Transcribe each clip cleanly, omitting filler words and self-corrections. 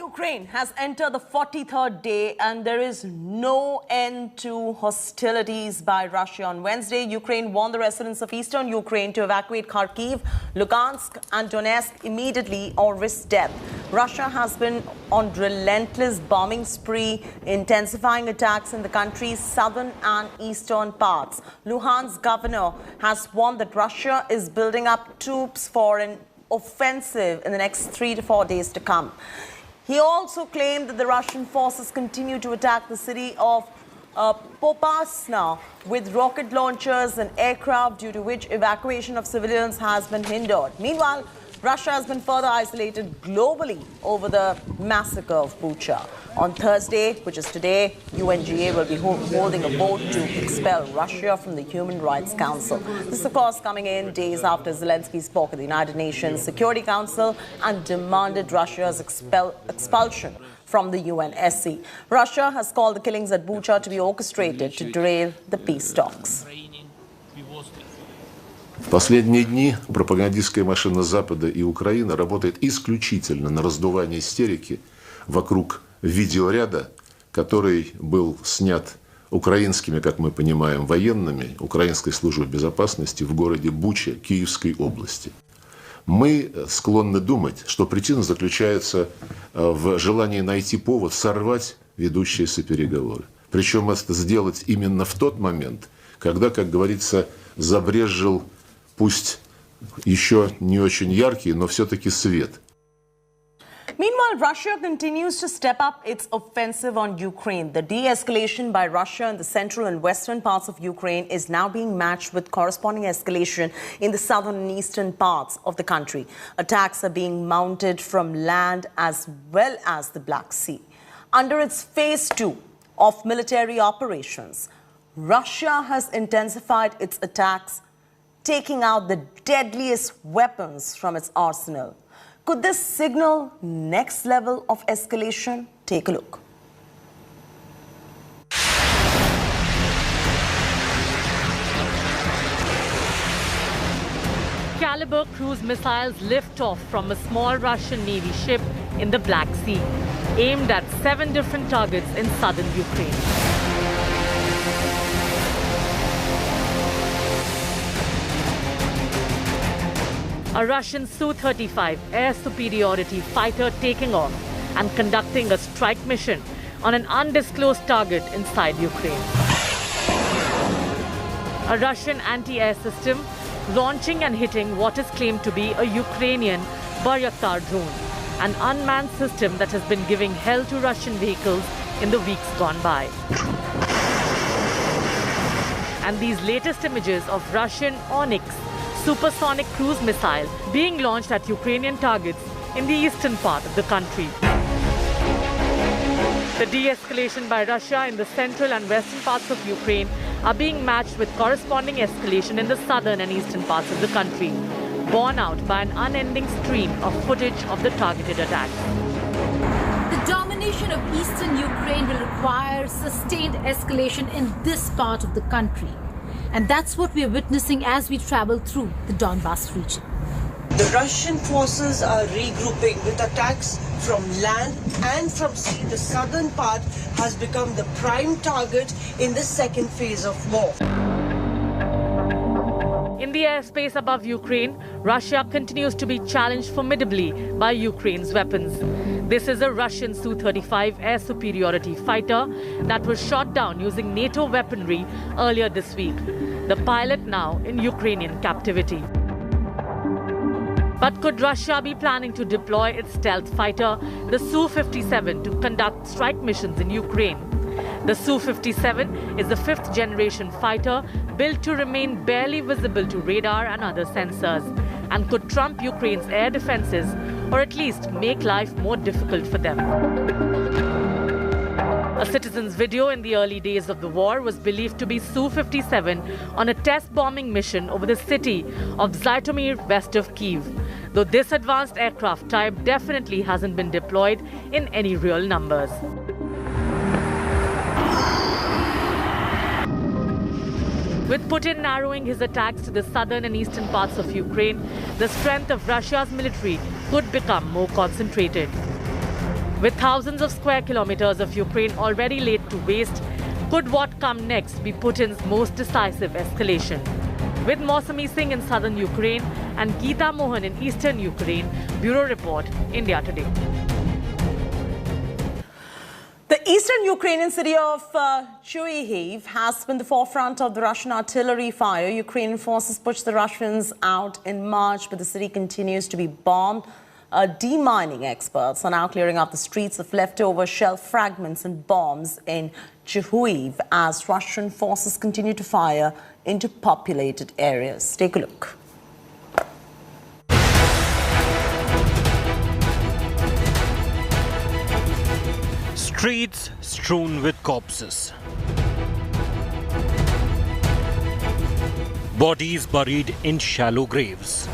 Ukraine has entered the 43rd day and there is no end to hostilities by Russia. On Wednesday, Ukraine warned the residents of eastern Ukraine to evacuate Kharkiv, Lugansk and Donetsk immediately or risk death. Russia has been on relentless bombing spree, intensifying attacks in the country's southern and eastern parts. Luhansk's governor has warned that Russia is building up troops for an offensive in the next 3 to 4 days to come. He also claimed that the Russian forces continue to attack the city of Popasna with rocket launchers and aircraft, due to which evacuation of civilians has been hindered. Meanwhile, Russia has been further isolated globally over the massacre of Bucha. On Thursday, which is today, UNGA will be holding a vote to expel Russia from the Human Rights Council. This is, of course, coming in days after Zelensky spoke at the United Nations Security Council and demanded Russia's expulsion from the UNSC. Russia has called the killings at Bucha to be orchestrated to derail the peace talks. В последние дни пропагандистская машина Запада и Украины работает исключительно на раздувание истерики вокруг видеоряда, который был снят украинскими, как мы понимаем, военными, Украинской службой безопасности в городе Буча Киевской области. Мы склонны думать, что причина заключается в желании найти повод сорвать ведущиеся переговоры. Причем это сделать именно в тот момент, когда, как говорится, забрезжил пусть еще не очень яркий, но все-таки свет. Meanwhile, Russia continues to step up its offensive on Ukraine. The de-escalation by Russia in the central and western parts of Ukraine is now being matched with corresponding escalation in the southern and eastern parts of the country. Attacks are being mounted from land as well as the Black Sea. Under its phase 2 of military operations, Russia has intensified its attacks, taking out the deadliest weapons from its arsenal. Could this signal next level of escalation? Take a look. Caliber cruise missiles lift off from a small Russian Navy ship in the Black Sea, aimed at 7 different targets in southern Ukraine. A Russian Su-35 air superiority fighter taking off and conducting a strike mission on an undisclosed target inside Ukraine. A Russian anti-air system launching and hitting what is claimed to be a Ukrainian Bayraktar drone, an unmanned system that has been giving hell to Russian vehicles in the weeks gone by. And these latest images of Russian Onyx supersonic cruise missile being launched at Ukrainian targets in the eastern part of the country. The de-escalation by Russia in the central and western parts of Ukraine are being matched with corresponding escalation in the southern and eastern parts of the country, borne out by an unending stream of footage of the targeted attacks. The domination of eastern Ukraine will require sustained escalation in this part of the country. And that's what we are witnessing as we travel through the Donbas region. The Russian forces are regrouping with attacks from land and from sea. The southern part has become the prime target in the second phase of war. In the airspace above Ukraine, Russia continues to be challenged formidably by Ukraine's weapons. This is a Russian Su-35 air superiority fighter that was shot down using NATO weaponry earlier this week. The pilot now in Ukrainian captivity. But could Russia be planning to deploy its stealth fighter, the Su-57, to conduct strike missions in Ukraine? The Su-57 is the 5th generation fighter built to remain barely visible to radar and other sensors, and could trump Ukraine's air defenses, or at least make life more difficult for them. A citizen's video in the early days of the war was believed to be Su-57 on a test bombing mission over the city of Zhytomyr west of Kyiv, though this advanced aircraft type definitely hasn't been deployed in any real numbers. With Putin narrowing his attacks to the southern and eastern parts of Ukraine, the strength of Russia's military could become more concentrated. With thousands of square kilometers of Ukraine already laid to waste, could what come next be Putin's most decisive escalation? With Mausami Singh in southern Ukraine and Geeta Mohan in eastern Ukraine, Bureau Report, India Today. The eastern Ukrainian city of Chuihiv has been the forefront of the Russian artillery fire. Ukrainian forces pushed the Russians out in March, but the city continues to be bombed. Demining experts are now clearing up the streets of leftover shell fragments and bombs in Chuihiv as Russian forces continue to fire into populated areas. Take a look. Streets strewn with corpses. Bodies buried in shallow graves.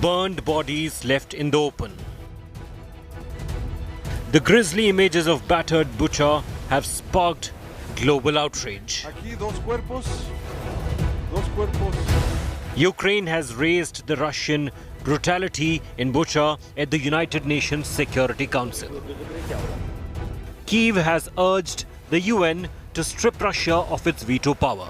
Burned bodies left in the open. The grisly images of battered Bucha have sparked global outrage. Ukraine has raised the Russian brutality in Bucha at the United Nations Security Council. Kyiv has urged the UN to strip Russia of its veto power.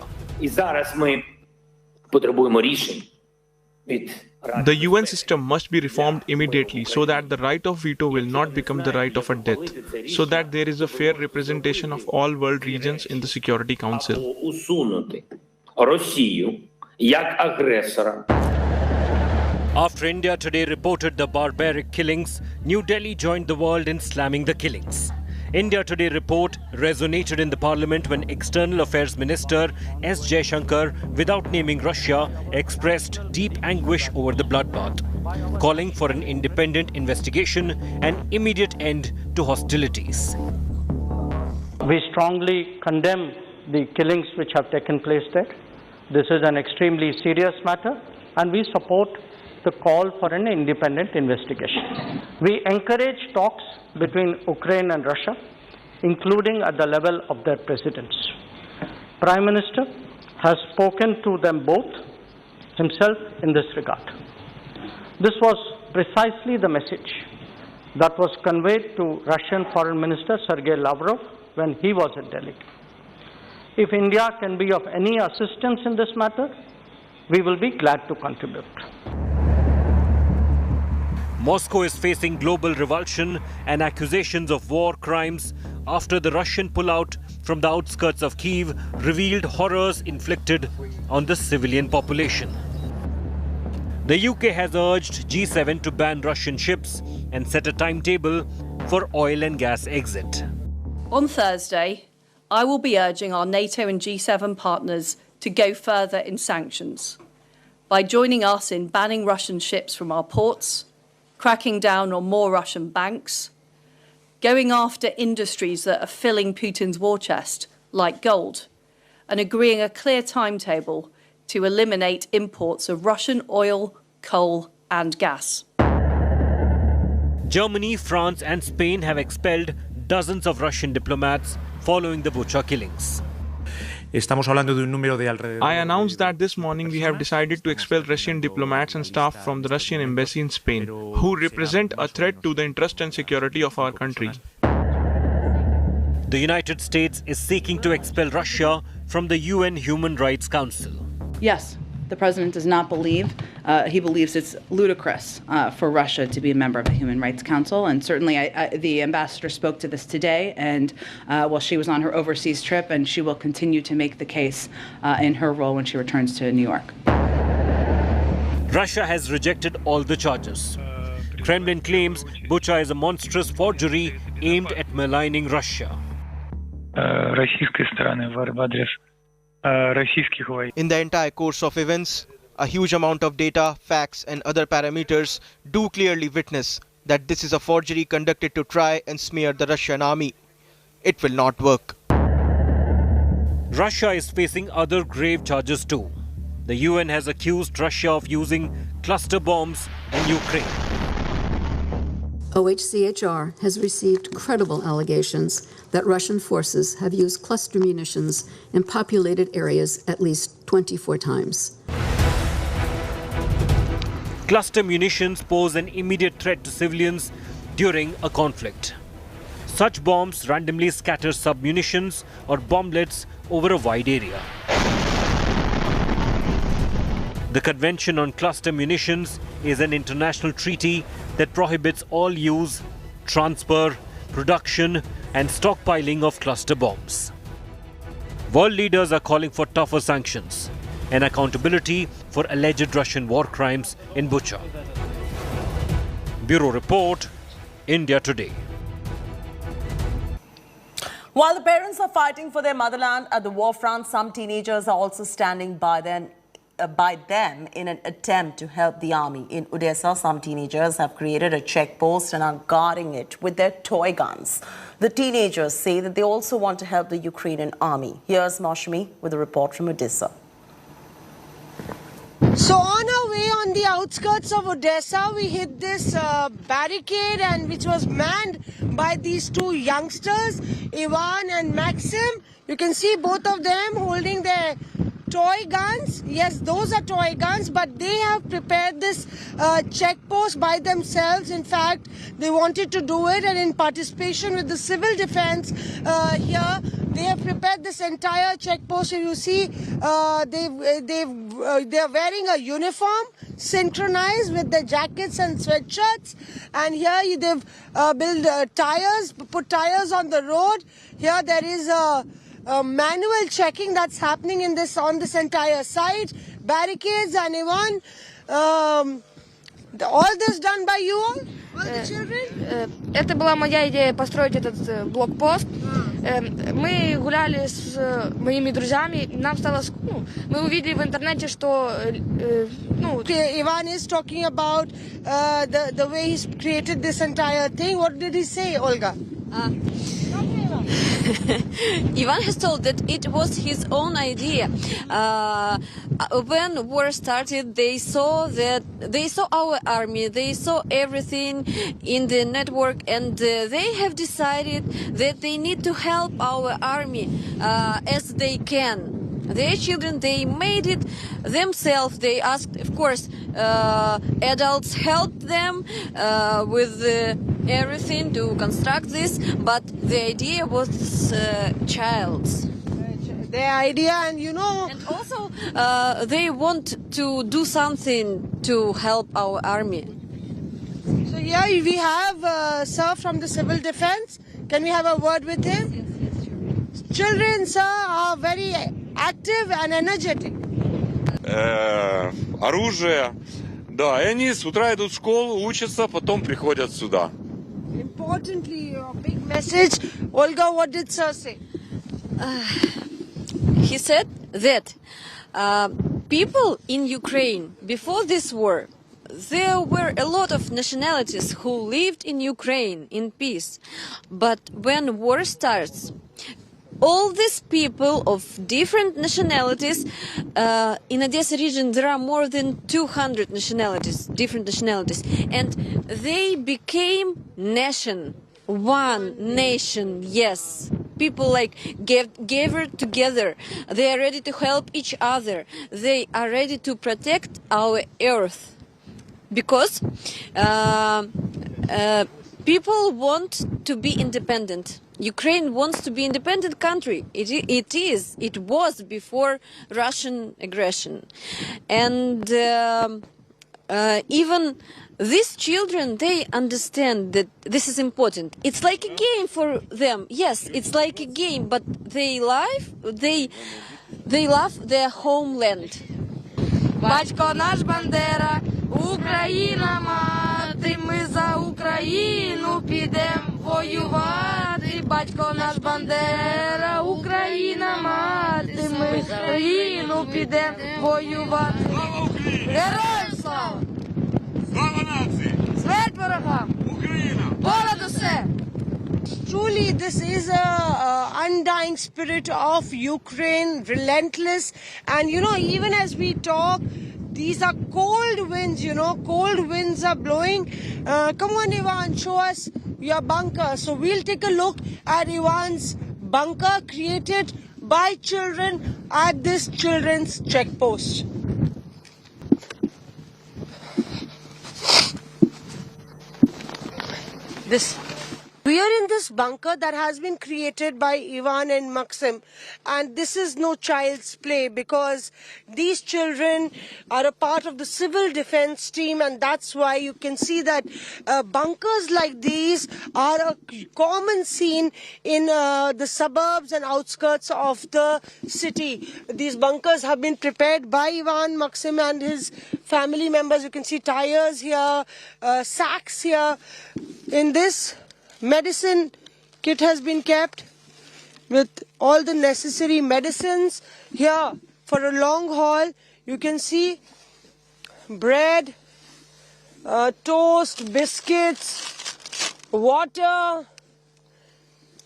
The UN system must be reformed immediately so that the right of veto will not become the right of a death, so that there is a fair representation of all world regions in the Security Council. After India Today reported the barbaric killings, New Delhi joined the world in slamming the killings. India Today report resonated in the parliament when External Affairs Minister S. Jaishankar, without naming Russia, expressed deep anguish over the bloodbath, calling for an independent investigation and immediate end to hostilities. We strongly condemn the killings which have taken place there. This is an extremely serious matter, and we support the call for an independent investigation. We encourage talks between Ukraine and Russia, including at the level of their presidents. Prime Minister has spoken to them both himself in this regard. This was precisely the message that was conveyed to Russian Foreign Minister Sergei Lavrov when he was in Delhi. If India can be of any assistance in this matter, we will be glad to contribute. Moscow is facing global revulsion and accusations of war crimes after the Russian pullout from the outskirts of Kyiv revealed horrors inflicted on the civilian population. The UK has urged G7 to ban Russian ships and set a timetable for oil and gas exit. On Thursday, I will be urging our NATO and G7 partners to go further in sanctions by joining us in banning Russian ships from our ports, cracking down on more Russian banks, going after industries that are filling Putin's war chest, like gold, and agreeing a clear timetable to eliminate imports of Russian oil, coal and gas. Germany, France and Spain have expelled dozens of Russian diplomats following the Bucha killings. I announced that this morning we have decided to expel Russian diplomats and staff from the Russian embassy in Spain, who represent a threat to the interest and security of our country. The United States is seeking to expel Russia from the UN Human Rights Council. Yes, the president does not believe, he believes it's ludicrous for Russia to be a member of the Human Rights Council. And certainly the ambassador spoke to this today, and while she was on her overseas trip, and she will continue to make the case in her role when she returns to New York. Russia has rejected all the charges. Kremlin claims Bucha is a monstrous forgery aimed at maligning Russia. In the entire course of events, a huge amount of data, facts and other parameters do clearly witness that this is a forgery conducted to try and smear the Russian army. It will not work. Russia is facing other grave charges too. The UN has accused Russia of using cluster bombs in Ukraine. OHCHR has received credible allegations that Russian forces have used cluster munitions in populated areas at least 24 times. Cluster munitions pose an immediate threat to civilians during a conflict. Such bombs randomly scatter sub-munitions or bomblets over a wide area. The Convention on Cluster Munitions is an international treaty that prohibits all use, transfer, production and stockpiling of cluster bombs. World leaders are calling for tougher sanctions and accountability for alleged Russian war crimes in Bucha. Bureau Report, India Today. While the parents are fighting for their motherland at the war front, some teenagers are also standing by them in an attempt to help the army. In Odesa, some teenagers have created a check post and are guarding it with their toy guns. The teenagers say that they also want to help the Ukrainian army. Here's Maushami with a report from Odesa. So on our way on the outskirts of Odesa, we hit this barricade and which was manned by these two youngsters, Ivan and Maxim. You can see both of them holding their toy guns. Yes, those are toy guns, but they have prepared this check post by themselves. In fact, they wanted to do it, and in participation with the civil defense here, they have prepared this entire check post. So you see, they're wearing a uniform, synchronized with the jackets and sweatshirts. And here they've built tires, put tires on the road. Here there is a manual checking that's happening on this entire site, barricades and even all this done by you all the children? Это была моя идея построить этот блокпост. Мы гуляли с моими друзьями, нам стало мы увидели в интернете, что Ivan is talking about the way he's created this entire thing. What did he say, Olga? Ivan has told that it was his own idea. When war started, they saw our army, they saw everything in the network, and they have decided that they need to help our army as they can. Their children, they made it themselves. They asked, of course, adults helped them with everything to construct this, but the idea was child's. Their idea, and and also they want to do something to help our army. So here we have sir from the civil defense. Can we have a word with him? Yes, sure. Children, sir, are very active and energetic. Оружие, да, и они с утра идут в школу, учатся, потом приходят сюда. Importantly, a big message. Olga, what did sir say? He said that people in Ukraine, before this war, there were a lot of nationalities who lived in Ukraine in peace. But when war starts, all these people of different nationalities, in Odesa region there are more than 200 nationalities, different nationalities, and they became one nation, yes. People gathered together. They are ready to help each other. They are ready to protect our earth. Because people want to be independent. Ukraine wants to be an independent country. It was before Russian aggression. And even these children, they understand that this is important. It's like a game for them. Yes, it's like a game, but they love their homeland. Батько наш Бандера, Україна мати, ми за Україну підем воювати. Батько наш Бандера, Україна мати, ми за Україну підем воювати. Героям слава! Слава нации! Смерть ворогам! Україна! Понад усе! Truly, this is a undying spirit of Ukraine, relentless. And, even as we talk, these are cold winds, cold winds are blowing. Come on, Ivan, show us your bunker. So we'll take a look at Ivan's bunker created by children at this children's checkpost. this. We are in this bunker that has been created by Ivan and Maxim, and this is no child's play because these children are a part of the civil defense team, and that's why you can see that bunkers like these are a common scene in the suburbs and outskirts of the city. These bunkers have been prepared by Ivan, Maxim and his family members. You can see tires here, sacks here. In this medicine kit has been kept with all the necessary medicines. Here for a long haul you can see bread, toast, biscuits, water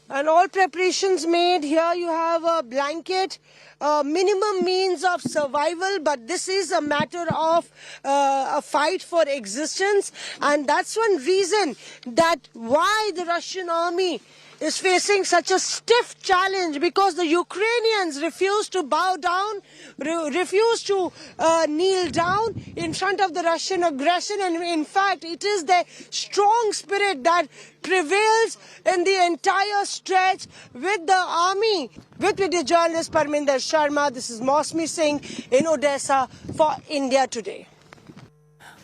and all preparations made. Here you have a blanket, minimum means of survival, but this is a matter of a fight for existence, and that's one reason that why the Russian army is facing such a stiff challenge, because the Ukrainians refuse to bow down, refuse to kneel down in front of the Russian aggression, and in fact it is the strong spirit that prevails in the entire stretch with the army. With video journalist Parminder Sharma, this is Mosmi Singh in Odesa for India Today.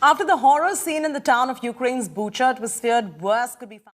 After the horror scene in the town of Ukraine's Bucha, it was feared worse could be found.